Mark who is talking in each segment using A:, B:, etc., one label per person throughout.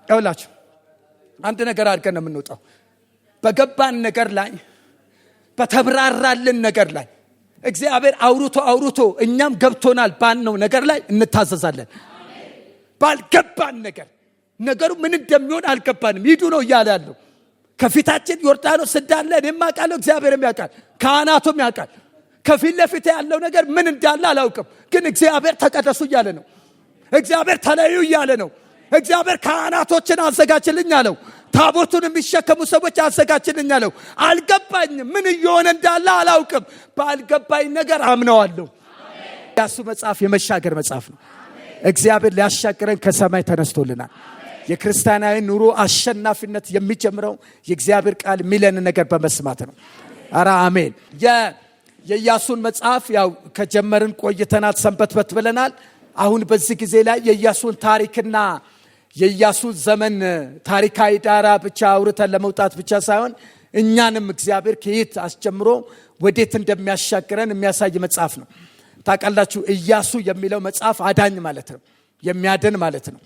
A: ይኸውላችሁ አንድ ነገር አድርገን ነው የምንወጣው። በገባን ነገር ላይ በተብራራልን ነገር ላይ እግዚአብሔር አውርቶ እኛም ገብቶናል ባልነው ነገር ላይ እንታዘዛለን። ባልገባን ነገር ነገሩ ምን እንደሚሆን አልገባንም ሂዱ ነው እያለ ያለው። ከፊታችን ዮርዳኖስ እንዳለ እኔም አውቃለሁ፣ እግዚአብሔርም ያውቃል፣ ካህናቱም ያውቃል። ከፊት ለፊት ያለው ነገር ምን እንዳለ አላውቅም፣ ግን እግዚአብሔር ተቀደሱ እያለ ነው። እግዚአብሔር ተለዩ እያለ ነው። እግዚአብሔር ካህናቶችን አዘጋጅልኝ አለው። ታቦቱን የሚሸከሙ ሰዎች አዘጋጅልኝ አለው። አልገባኝም፣ ምን እየሆነ እንዳለ አላውቅም፣ ባልገባኝ ነገር አምነዋለሁ። ኢያሱ መጽሐፍ የመሻገር መጽሐፍ ነው። እግዚአብሔር ሊያሻግረን ከሰማይ ተነስቶልናል። የክርስቲያናዊ ኑሮ አሸናፊነት የሚጀምረው የእግዚአብሔር ቃል የሚለን ነገር በመስማት ነው። አራ አሜን። የኢያሱን መጽሐፍ ያው ከጀመርን ቆይተናል፣ ሰንበትበት ብለናል። አሁን በዚህ ጊዜ ላይ የኢያሱን ታሪክና የኢያሱን ዘመን ታሪካዊ ዳራ ብቻ አውርተን ለመውጣት ብቻ ሳይሆን እኛንም እግዚአብሔር ከየት አስጀምሮ ወዴት እንደሚያሻግረን የሚያሳይ መጽሐፍ ነው። ታውቃላችሁ ኢያሱ የሚለው መጽሐፍ አዳኝ ማለት ነው፣ የሚያድን ማለት ነው።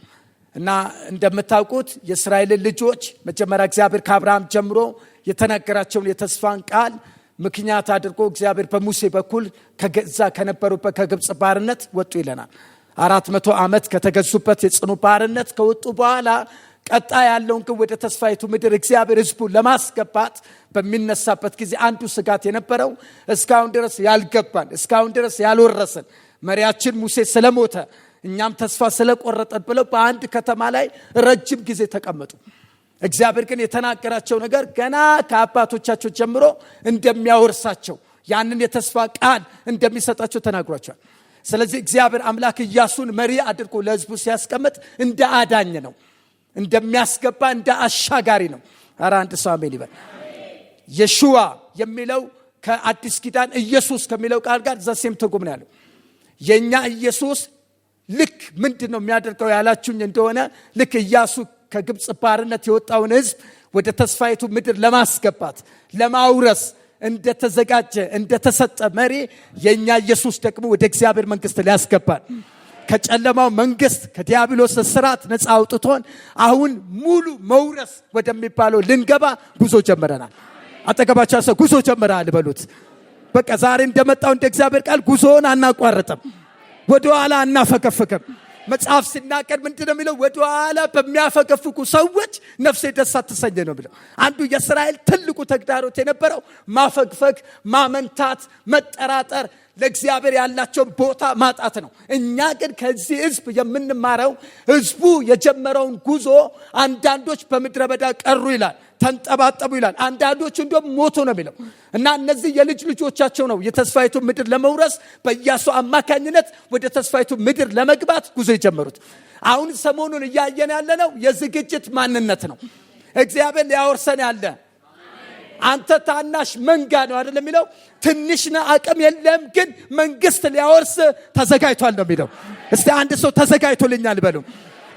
A: እና እንደምታውቁት የእስራኤልን ልጆች መጀመሪያ እግዚአብሔር ከአብርሃም ጀምሮ የተናገራቸውን የተስፋን ቃል ምክንያት አድርጎ እግዚአብሔር በሙሴ በኩል ከገዛ ከነበሩበት ከግብጽ ባርነት ወጡ ይለናል። 400 ዓመት ከተገዙበት የጽኑ ባርነት ከወጡ በኋላ ቀጣይ ያለውን ግን ወደ ተስፋይቱ ምድር እግዚአብሔር ሕዝቡን ለማስገባት በሚነሳበት ጊዜ አንዱ ስጋት የነበረው እስካሁን ድረስ ያልገባን እስካሁን ድረስ ያልወረሰን መሪያችን ሙሴ ስለሞተ እኛም ተስፋ ስለቆረጠን ብለው በአንድ ከተማ ላይ ረጅም ጊዜ ተቀመጡ። እግዚአብሔር ግን የተናገራቸው ነገር ገና ከአባቶቻቸው ጀምሮ እንደሚያወርሳቸው ያንን የተስፋ ቃል እንደሚሰጣቸው ተናግሯቸዋል። ስለዚህ እግዚአብሔር አምላክ ኢያሱን መሪ አድርጎ ለሕዝቡ ሲያስቀምጥ እንደ አዳኝ ነው፣ እንደሚያስገባ እንደ አሻጋሪ ነው። ኧረ አንድ ሰው አሜን ይበል። የሹዋ የሚለው ከአዲስ ኪዳን ኢየሱስ ከሚለው ቃል ጋር ዘሴም ትርጉም ነው ያለው። የኛ ኢየሱስ ልክ ምንድነው የሚያደርገው ያላችሁኝ እንደሆነ ልክ ኢያሱ ከግብጽ ባርነት የወጣውን ሕዝብ ወደ ተስፋይቱ ምድር ለማስገባት ለማውረስ እንደተዘጋጀ እንደተሰጠ መሪ የኛ ኢየሱስ ደግሞ ወደ እግዚአብሔር መንግስት ሊያስገባን ከጨለማው መንግስት ከዲያብሎስ እስራት ነፃ አውጥቶን አሁን ሙሉ መውረስ ወደሚባለው ልንገባ ጉዞ ጀምረናል። አጠገባቸው ሰው ጉዞ ጀምረናል በሉት። በቃ ዛሬ እንደመጣው እንደ እግዚአብሔር ቃል ጉዞውን አናቋርጥም፣ ወደ ኋላ አናፈገፍግም። መጽሐፍ ሲናገር ምንድነው የሚለው? ወደ ኋላ በሚያፈገፍጉ ሰዎች ነፍሴ ደስ አትሰኝ ነው የሚለው። አንዱ የእስራኤል ትልቁ ተግዳሮት የነበረው ማፈግፈግ፣ ማመንታት፣ መጠራጠር፣ ለእግዚአብሔር ያላቸውን ቦታ ማጣት ነው። እኛ ግን ከዚህ ሕዝብ የምንማረው ሕዝቡ የጀመረውን ጉዞ አንዳንዶች በምድረ በዳ ቀሩ ይላል፣ ተንጠባጠቡ ይላል፣ አንዳንዶች እንደም ሞቱ ነው የሚለው። እና እነዚህ የልጅ ልጆቻቸው ነው የተስፋይቱ ምድር ለመውረስ በኢያሱ አማካኝነት ወደ ተስፋይቱ ምድር ለመግባት ጉዞ የጀመሩት። አሁን ሰሞኑን እያየን ያለነው የዝግጅት ማንነት ነው። እግዚአብሔር ሊያወርሰን ያለ አንተ ታናሽ መንጋ ነው አይደለም የሚለው። ትንሽና አቅም የለም ግን መንግስት ሊያወርስ ተዘጋጅቷል ነው የሚለው። እስቲ አንድ ሰው ተዘጋጅቶልኛል በሉ።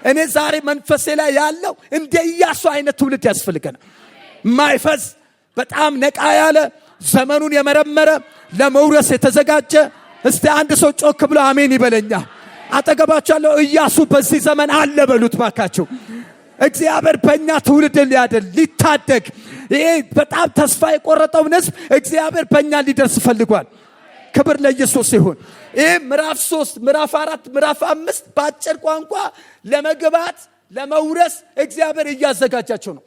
A: እኔ ዛሬ መንፈሴ ላይ ያለው እንደ ኢያሱ አይነት ትውልድ ያስፈልገናል። ማይፈዝ በጣም ነቃ ያለ ዘመኑን የመረመረ ለመውረስ የተዘጋጀ። እስቲ አንድ ሰው ጮክ ብሎ አሜን ይበለኛ። አጠገባችሁ ያለው ኢያሱ በዚህ ዘመን አለ በሉት ባካችሁ። እግዚአብሔር በእኛ ትውልድ ሊያደል ሊታደግ ይሄ በጣም ተስፋ የቆረጠውን ሕዝብ እግዚአብሔር በእኛ ሊደርስ ፈልጓል። ክብር ለኢየሱስ ይሁን። ይሄ ምዕራፍ 3 ምዕራፍ 4 ምዕራፍ 5 በአጭር ቋንቋ ለመግባት ለመውረስ እግዚአብሔር እያዘጋጃቸው ነው።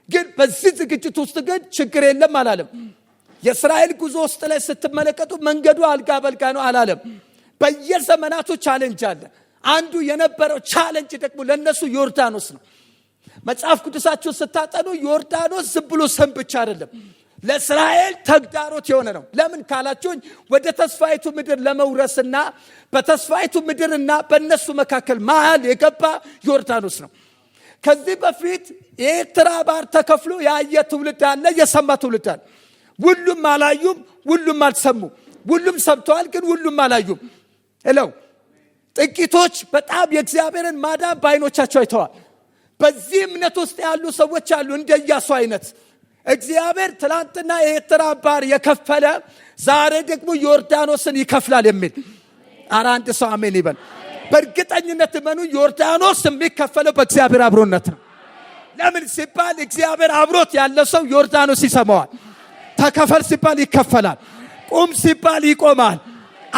A: ግን በዚህ ዝግጅት ውስጥ ግን ችግር የለም አላለም። የእስራኤል ጉዞ ውስጥ ላይ ስትመለከቱ መንገዱ አልጋ በልጋ ነው አላለም። በየዘመናቱ ቻሌንጅ አለ። አንዱ የነበረው ቻሌንጅ ደግሞ ለነሱ ዮርዳኖስ ነው። መጽሐፍ ቅዱሳችሁን ስታጠኑ ዮርዳኖስ ዝም ብሎ ስም ብቻ አይደለም፣ ለእስራኤል ተግዳሮት የሆነ ነው። ለምን ካላችሁኝ ወደ ተስፋይቱ ምድር ለመውረስና በተስፋይቱ ምድርና በእነሱ መካከል መሃል የገባ ዮርዳኖስ ነው። ከዚህ በፊት የኤርትራ ባህር ተከፍሎ ያየ ትውልድ አለ፣ የሰማ ትውልድ አለ። ሁሉም አላዩም፣ ሁሉም አልሰሙ። ሁሉም ሰምተዋል፣ ግን ሁሉም አላዩም። እለው ጥቂቶች በጣም የእግዚአብሔርን ማዳን በዓይኖቻቸው አይተዋል። በዚህ እምነት ውስጥ ያሉ ሰዎች አሉ እንደ ኢያሱ አይነት። እግዚአብሔር ትላንትና የኤርትራ ባህር የከፈለ ዛሬ ደግሞ ዮርዳኖስን ይከፍላል የሚል። ኧረ አንድ ሰው አሜን ይበል። በእርግጠኝነት እመኑ፣ ዮርዳኖስ የሚከፈለው በእግዚአብሔር አብሮነት ነው። ለምን ሲባል እግዚአብሔር አብሮት ያለ ሰው ዮርዳኖስ ይሰማዋል። ተከፈል ሲባል ይከፈላል። ቁም ሲባል ይቆማል።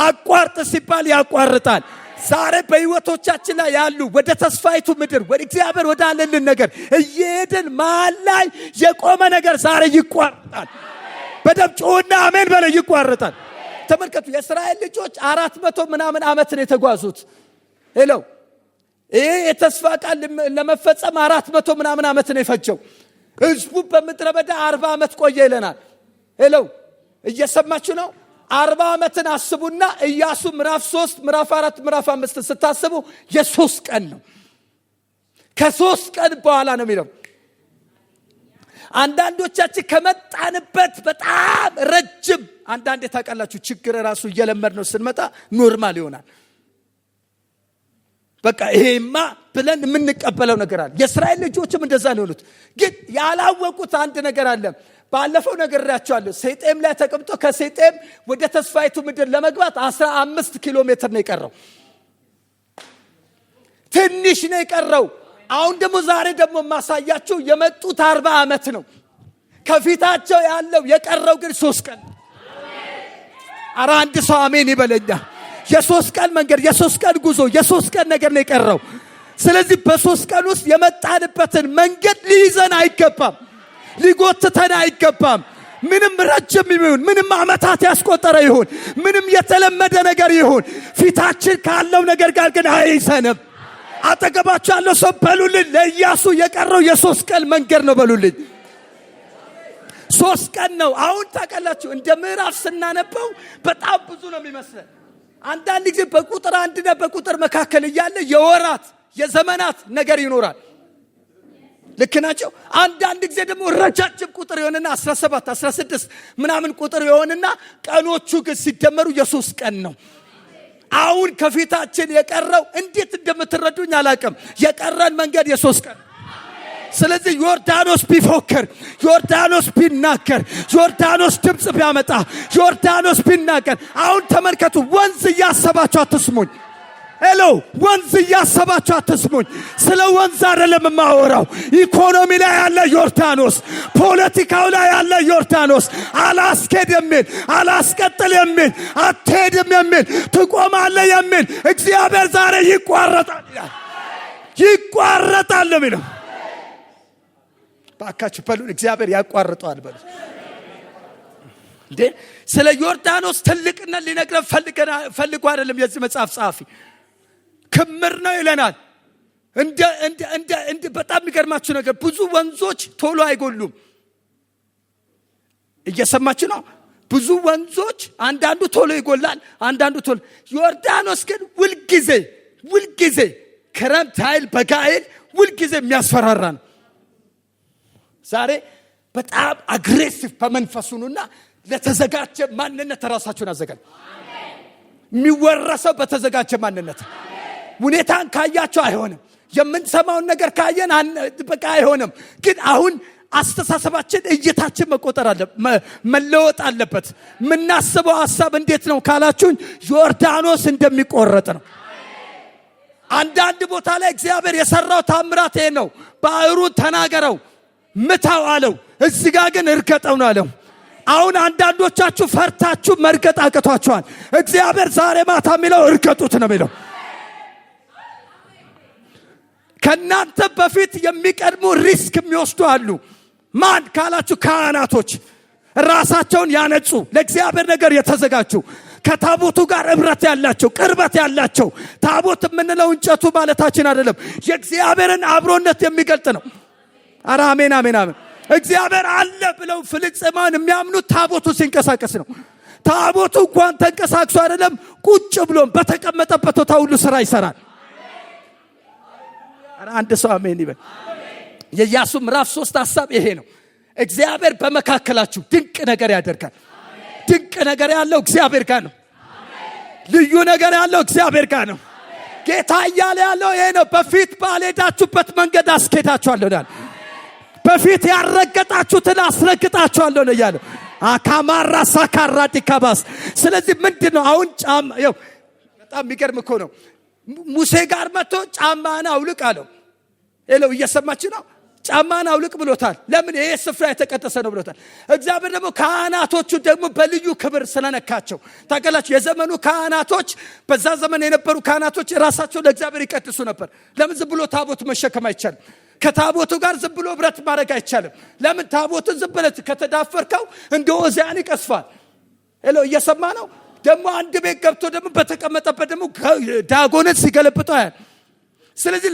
A: አቋርጥ ሲባል ያቋርጣል። ዛሬ በህይወቶቻችን ላይ ያሉ ወደ ተስፋይቱ ምድር ወደ እግዚአብሔር ወደ አለልን ነገር እየሄድን መሃል ላይ የቆመ ነገር ዛሬ ይቋርጣል። በደም ጮህና አሜን በለ። ይቋርጣል። ተመልከቱ፣ የእስራኤል ልጆች 400 ምናምን ዓመት ነው የተጓዙት። ሄሎ ይሄ የተስፋ ቃል ለመፈጸም 400 ምናምን ዓመት ነው የፈጀው። ህዝቡ በምድረ በዳ 40 ዓመት ቆየ ይለናል። ሄሎ እየሰማችሁ ነው? 40 ዓመትን አስቡና ኢያሱ ምዕራፍ 3 ምዕራፍ 4 ምዕራፍ 5 ስታስቡ የ3 ቀን ነው። ከ3 ቀን በኋላ ነው የሚለው። አንዳንዶቻችን ከመጣንበት በጣም ረጅም አንዳንዴ ታውቃላችሁ ችግር ራሱ እየለመድ ነው ስንመጣ ኖርማል ይሆናል። በቃ ይሄማ ብለን የምንቀበለው ነገር አለ። የእስራኤል ልጆችም እንደዛ ነው የሆኑት። ግን ያላወቁት አንድ ነገር አለ። ባለፈው ነግሬያቸዋለሁ። ሴጤም ላይ ተቀምጦ ከሴጤም ወደ ተስፋይቱ ምድር ለመግባት 15 ኪሎ ሜትር ነው የቀረው። ትንሽ ነው የቀረው። አሁን ደግሞ ዛሬ ደግሞ ማሳያችሁ የመጡት 40 ዓመት ነው። ከፊታቸው ያለው የቀረው ግን 3 ቀን። ኧረ አንድ ሰው አሜን ይበለኛ። የ3 ቀን መንገድ፣ የ3 ቀን ጉዞ፣ የ3 ቀን ነገር ነው የቀረው። ስለዚህ በ3 ቀን ውስጥ የመጣንበትን መንገድ ሊይዘን አይገባም፣ ሊጎትተን አይገባም። ምንም ረጅም ይሁን፣ ምንም ዓመታት ያስቆጠረ ይሁን፣ ምንም የተለመደ ነገር ይሁን፣ ፊታችን ካለው ነገር ጋር ግን አይሰንም። አጠገባችሁ ያለው ሰው በሉልኝ፣ ለኢያሱ የቀረው የ3 ቀን መንገድ ነው በሉልኝ። 3 ቀን ነው። አሁን ታውቃላችሁ እንደ ምዕራፍ ስናነበው በጣም ብዙ ነው የሚመስለን። አንዳንድ ጊዜ በቁጥር አንድና በቁጥር መካከል እያለ የወራት የዘመናት ነገር ይኖራል። ልክ ናቸው። አንዳንድ ጊዜ ደግሞ ረጃጅም ቁጥር ይሆንና 17 16 ምናምን ቁጥር ይሆንና ቀኖቹ ግን ሲደመሩ የ3 ቀን ነው። አሁን ከፊታችን የቀረው እንዴት እንደምትረዱኝ አላውቅም። የቀረን መንገድ የ3 ቀን። ስለዚህ ዮርዳኖስ ቢፎክር፣ ዮርዳኖስ ቢናገር፣ ዮርዳኖስ ድምፅ ቢያመጣ፣ ዮርዳኖስ ቢናገር። አሁን ተመልከቱ፣ ወንዝ እያሰባችሁ አትስሙኝ። ሄሎ ወንዝ እያሰባችሁ አትስሙኝ። ስለ ወንዝ አይደለም የማወራው። ኢኮኖሚ ላይ ያለ ዮርዳኖስ፣ ፖለቲካው ላይ ያለ ዮርዳኖስ፣ አላስኬድ የሚል አላስቀጥል የሚል አትሄድም የሚል ትቆማለህ የሚል እግዚአብሔር ዛሬ ይቋረጣል ይላል። ይቋረጣል ነው የሚለው። ባካችሁ በሉ እግዚአብሔር ያቋርጠዋል በሉ። እንዴ ስለ ዮርዳኖስ ትልቅነት ሊነግረን ፈልጎ አይደለም የዚህ መጽሐፍ ጸሐፊ። ክምር ነው ይለናል። እንደ በጣም የሚገርማችሁ ነገር ብዙ ወንዞች ቶሎ አይጎሉም። እየሰማችሁ ነው? ብዙ ወንዞች አንዳንዱ ቶሎ ይጎላል፣ አንዳንዱ ቶሎ። ዮርዳኖስ ግን ውልጊዜ ክረምት ኃይል በጋ ኃይል ውልጊዜ የሚያስፈራራ ነው። ዛሬ በጣም አግሬሲቭ በመንፈሱና ለተዘጋጀ ማንነት ራሳችሁን አዘጋጁ። የሚወረሰው በተዘጋጀ ማንነት። ሁኔታን ካያቸው አይሆንም። የምንሰማውን ነገር ካየን በቃ አይሆንም። ግን አሁን አስተሳሰባችን እይታችን መለወጥ አለበት። የምናስበው ሐሳብ እንዴት ነው ካላችሁኝ ዮርዳኖስ እንደሚቆረጥ ነው። አንዳንድ ቦታ ላይ እግዚአብሔር የሰራው ታምራት ይሄ ነው። ባህሩን ተናገረው ምታው አለው። እዚህ ጋር ግን እርገጠው ነው አለው። አሁን አንዳንዶቻችሁ ፈርታችሁ መርገጥ አቅቷችኋል። እግዚአብሔር ዛሬ ማታ የሚለው እርገጡት ነው የሚለው። ከናንተ በፊት የሚቀድሙ ሪስክ የሚወስዱ አሉ። ማን ካላችሁ ካህናቶች፣ ራሳቸውን ያነጹ ለእግዚአብሔር ነገር የተዘጋጁ፣ ከታቦቱ ጋር እብረት ያላቸው ቅርበት ያላቸው። ታቦት የምንለው እንጨቱ ማለታችን አይደለም፣ የእግዚአብሔርን አብሮነት የሚገልጥ ነው። አረ አሜን አሜን አሜን። እግዚአብሔር አለ ብለው ፍልስጤማውያን የሚያምኑት ታቦቱ ሲንቀሳቀስ ነው። ታቦቱ እንኳን ተንቀሳቅሶ አይደለም ቁጭ ብሎም በተቀመጠበት ቦታ ሁሉ ስራ ይሰራል። አረ አንድ ሰው አሜን ይበል። የኢያሱ ምዕራፍ 3 ሐሳብ ይሄ ነው። እግዚአብሔር በመካከላችሁ ድንቅ ነገር ያደርጋል። ድንቅ ነገር ያለው እግዚአብሔር ጋር ነው። ልዩ ነገር ያለው እግዚአብሔር ጋር ነው። ጌታ እያለ ያለው ይሄ ነው። በፊት ባልሄዳችሁበት መንገድ አስኬዳችኋለሁ ይላል። በፊት ያረገጣችሁትን አስረግጣችኋለሁ ነው ያለው። አካማራ ሳካራ ዲካባስ። ስለዚህ ምንድነው አሁን ጫማ ይው በጣም የሚገርም እኮ ነው። ሙሴ ጋር መጥቶ ጫማህን አውልቅ አለው። እየሰማችሁ ነው? ጫማን አውልቅ ብሎታል። ለምን? ይሄ ስፍራ የተቀደሰ ነው ብሎታል። እግዚአብሔር ደግሞ ካህናቶቹ ደግሞ በልዩ ክብር ስለነካቸው ታውቃላችሁ። የዘመኑ ካህናቶች በዛ ዘመን የነበሩ ካህናቶች ራሳቸው ለእግዚአብሔር ይቀድሱ ነበር። ለምን? ዝም ብሎ ታቦት መሸከም አይቻልም። ከታቦቱ ጋር ዝም ብሎ ብረት ማድረግ አይቻልም። ለምን? ታቦትን ዝም ብለህ ከተዳፈርከው እንደ ኦዚያን ይቀስፋል። እየሰማ ነው። ደግሞ አንድ ቤት ገብቶ ደግሞ በተቀመጠበት ደግሞ ዳጎነት ሲገለብጠው ያል። ስለዚህ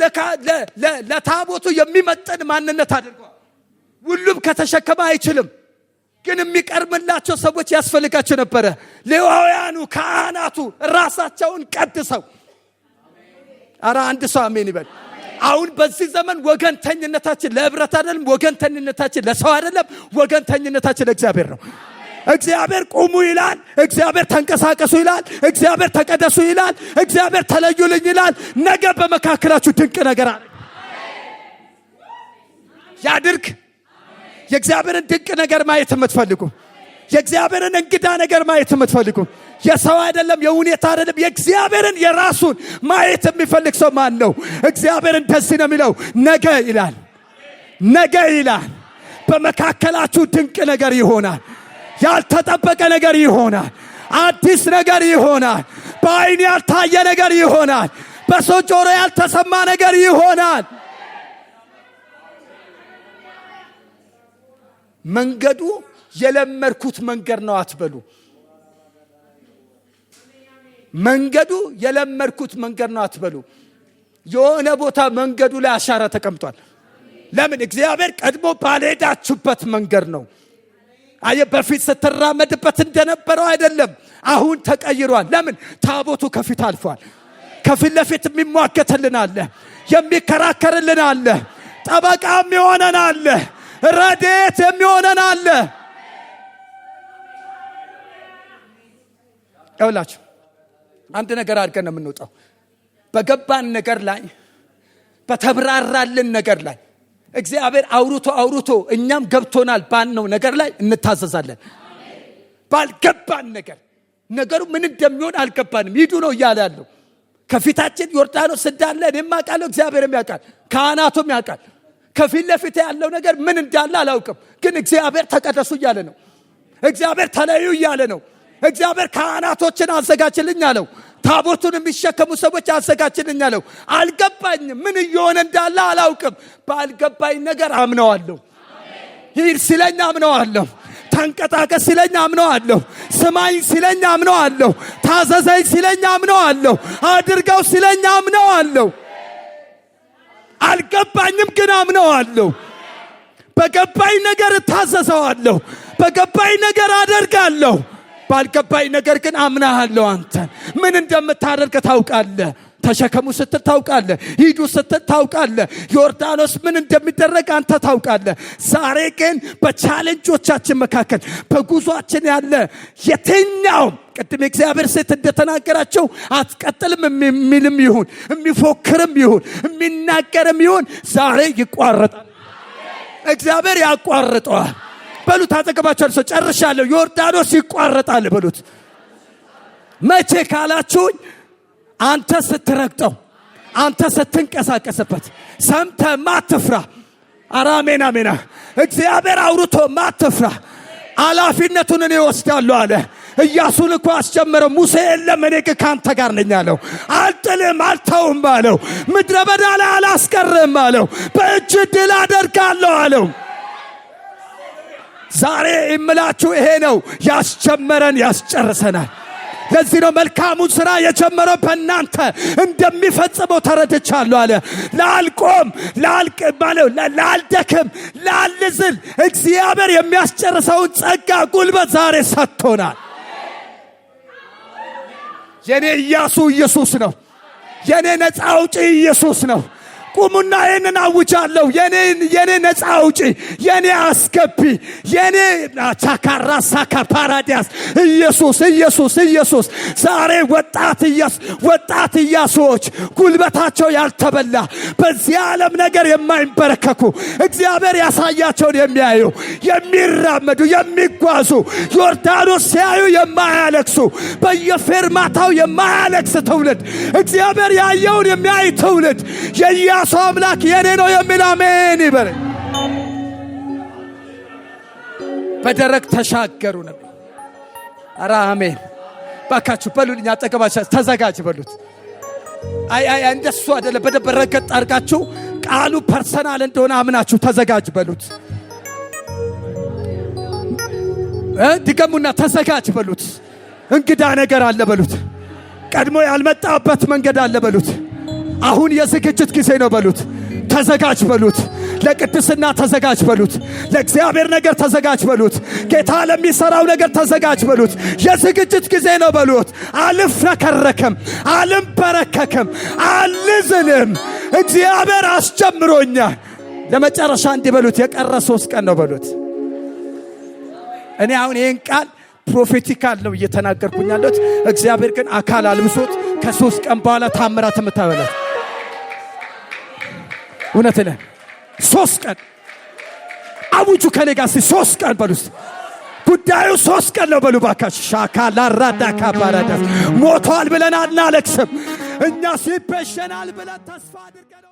A: ለታቦቱ የሚመጥን ማንነት አድርጓል። ሁሉም ከተሸከመ አይችልም። ግን የሚቀርምላቸው ሰዎች ያስፈልጋቸው ነበረ። ሌዋውያኑ ካህናቱ ራሳቸውን ቀድሰው አረ አንድ ሰው አሜን ይበል። አሁን በዚህ ዘመን ወገንተኝነታችን ለህብረት አይደለም፣ ወገንተኝነታችን ለሰው አይደለም፣ ወገንተኝነታችን ለእግዚአብሔር ነው። እግዚአብሔር ቁሙ ይላል፣ እግዚአብሔር ተንቀሳቀሱ ይላል፣ እግዚአብሔር ተቀደሱ ይላል፣ እግዚአብሔር ተለዩልኝ ይላል። ነገ በመካከላችሁ ድንቅ ነገር አለ ያድርግ። የእግዚአብሔርን ድንቅ ነገር ማየት የምትፈልጉ፣ የእግዚአብሔርን እንግዳ ነገር ማየት የምትፈልጉ፣ የሰው አይደለም የሁኔታ አይደለም የእግዚአብሔርን የራሱን ማየት የሚፈልግ ሰው ማን ነው? እግዚአብሔር እንደዚህ ነው የሚለው፣ ነገ ይላል፣ ነገ ይላል በመካከላችሁ ድንቅ ነገር ይሆናል። ያልተጠበቀ ነገር ይሆናል። አዲስ ነገር ይሆናል። በአይን ያልታየ ነገር ይሆናል። በሰው ጆሮ ያልተሰማ ነገር ይሆናል። መንገዱ የለመድኩት መንገድ ነው አትበሉ። መንገዱ የለመድኩት መንገድ ነው አትበሉ። የሆነ ቦታ መንገዱ ላይ አሻራ ተቀምጧል። ለምን? እግዚአብሔር ቀድሞ ባልሄዳችሁበት መንገድ ነው። አየ በፊት ስትራመድበት እንደነበረው አይደለም። አሁን ተቀይሯል። ለምን? ታቦቱ ከፊት አልፏል። ከፊት ለፊት የሚሟገትልን አለ፣ የሚከራከርልን አለ፣ ጠበቃም የሚሆነን አለ፣ ረድኤት የሚሆነን አለ። ይኸውላችሁ አንድ ነገር አድርገን ነው የምንወጣው። በገባን ነገር ላይ በተብራራልን ነገር ላይ እግዚአብሔር አውርቶ እኛም ገብቶናል ባልነው ነገር ላይ እንታዘዛለን። ባልገባን ነገር ነገሩ ምን እንደሚሆን አልገባንም ሂዱ ነው እያለ ያለው። ከፊታችን ዮርዳኖስ እንዳለ እኔም አውቃለሁ፣ እግዚአብሔርም ያውቃል፣ ካህናቱም ያውቃል። ከፊት ለፊት ያለው ነገር ምን እንዳለ አላውቅም፣ ግን እግዚአብሔር ተቀደሱ እያለ ነው። እግዚአብሔር ተለዩ እያለ ነው። እግዚአብሔር ካህናቶችን አዘጋጅልኝ አለው። ታቦቱን የሚሸከሙ ሰዎች አዘጋጅልኝ አለው። አልገባኝም፣ ምን እየሆነ እንዳለ አላውቅም። ባልገባኝ ነገር አምነዋለሁ። ሂድ ሲለኝ አምነዋለሁ። ተንቀሳቀስ ሲለኝ አምነዋለሁ። ስማኝ ሲለኝ አምነዋለሁ። ታዘዘኝ ሲለኝ አምነዋለሁ። አድርገው ሲለኝ አምነዋለሁ። አልገባኝም ግን አምነዋለሁ። በገባኝ ነገር እታዘዘዋለሁ። በገባኝ ነገር አደርጋለሁ። ባልገባኝ ነገር ግን አምናለሁ። አንተ ምን እንደምታደርግ ታውቃለህ። ተሸከሙ ስትል ታውቃለህ። ሂዱ ስትል ታውቃለህ። ዮርዳኖስ ምን እንደሚደረግ አንተ ታውቃለህ። ዛሬ ግን በቻሌንጆቻችን መካከል በጉዟችን ያለ የትኛውም ቅድም እግዚአብሔር ሴት እንደተናገራቸው አትቀጥልም የሚልም ይሁን የሚፎክርም ይሁን የሚናገርም ይሁን ዛሬ ይቋረጣል። እግዚአብሔር ያቋርጠዋል። በሉት አጠገባቸው ሰው ጨርሻለሁ። ዮርዳኖስ ይቋረጣል በሉት። መቼ ካላችሁኝ አንተ ስትረግጠው፣ አንተ ስትንቀሳቀስበት ሰምተህ ማትፍራ። አራሜና ሜና እግዚአብሔር አውርቶ ማትፍራ። ኃላፊነቱን እኔ ወስዳለሁ አለ። ኢያሱን እኮ አስጀመረው። ሙሴ የለም እኔ ካንተ ጋር ነኝ አለው። አልጥልም አልተውም አለው። ምድረ በዳ ላይ አላስቀርም አለው። በእጅ ድል አደርጋለሁ አለው። ዛሬ እምላችሁ ይሄ ነው፣ ያስጀመረን ያስጨርሰናል። ለዚህ ነው መልካሙን ሥራ የጀመረው በእናንተ እንደሚፈጽመው ተረድቻለሁ አለ። ላልቆም ላልደክም ላልዝል እግዚአብሔር የሚያስጨርሰውን ጸጋ ጉልበት ዛሬ ሰጥቶናል። የኔ ኢያሱ ኢየሱስ ነው። የኔ ነፃ አውጪ ኢየሱስ ነው። ቁሙና ይህንን አውጃለሁ። የኔ ነፃ አውጪ፣ የኔ አስገቢ፣ የኔ ቻካራ ሳካ ፓራዲያስ ኢየሱስ ኢየሱስ ኢየሱስ። ዛሬ ወጣት ኢያሱዎች ጉልበታቸው ያልተበላ በዚህ ዓለም ነገር የማይንበረከኩ እግዚአብሔር ያሳያቸውን የሚያዩ የሚራመዱ የሚጓዙ ዮርዳኖስ ሲያዩ የማያለቅሱ በየፌርማታው የማያለቅስ ትውልድ እግዚአብሔር ያየውን የሚያይ ትውልድ የኢያሱ አምላክ የኔ ነው የሚል አሜን ይበል። በደረቅ ተሻገሩ ነው። ኧረ አሜን። ባካችሁ በሉልኝ፣ አጠገባችሁ ተዘጋጅ በሉት። አይ እንደሱ አይደለም። በደረቅ አድርጋችሁ ቃሉ ፐርሰናል እንደሆነ አምናችሁ ተዘጋጅ በሉት። ድገሙና ተዘጋጅ በሉት። እንግዳ ነገር አለ በሉት። ቀድሞ ያልመጣበት መንገድ አለ በሉት። አሁን የዝግጅት ጊዜ ነው በሉት። ተዘጋጅ በሉት። ለቅድስና ተዘጋጅ በሉት። ለእግዚአብሔር ነገር ተዘጋጅ በሉት። ጌታ ለሚሰራው ነገር ተዘጋጅ በሉት። የዝግጅት ጊዜ ነው በሉት። አልፍረከረክም፣ አልንበረከክም፣ አልዝልም። እግዚአብሔር አስጀምሮኛል። ለመጨረሻ እንዲህ በሉት፣ የቀረ 3 ቀን ነው በሉት። እኔ አሁን ይህን ቃል ፕሮፌቲካል ነው እየተናገርኩኝ ያለሁት። እግዚአብሔር ግን አካል አልብሶት ከ3 ቀን በኋላ ታምራት የምታበላት እውነት ነህ። 3 ቀን አውጁ ከኔ ጋር 3 ቀን በሉስ። ጉዳዩ 3 ቀን ነው በሉ ባካች። ሻካላ ራዳ ካባራዳ ሞቷል ብለን አናለቅስም። እኛ ሲፔሽናል ብለን ተስፋ አድርገን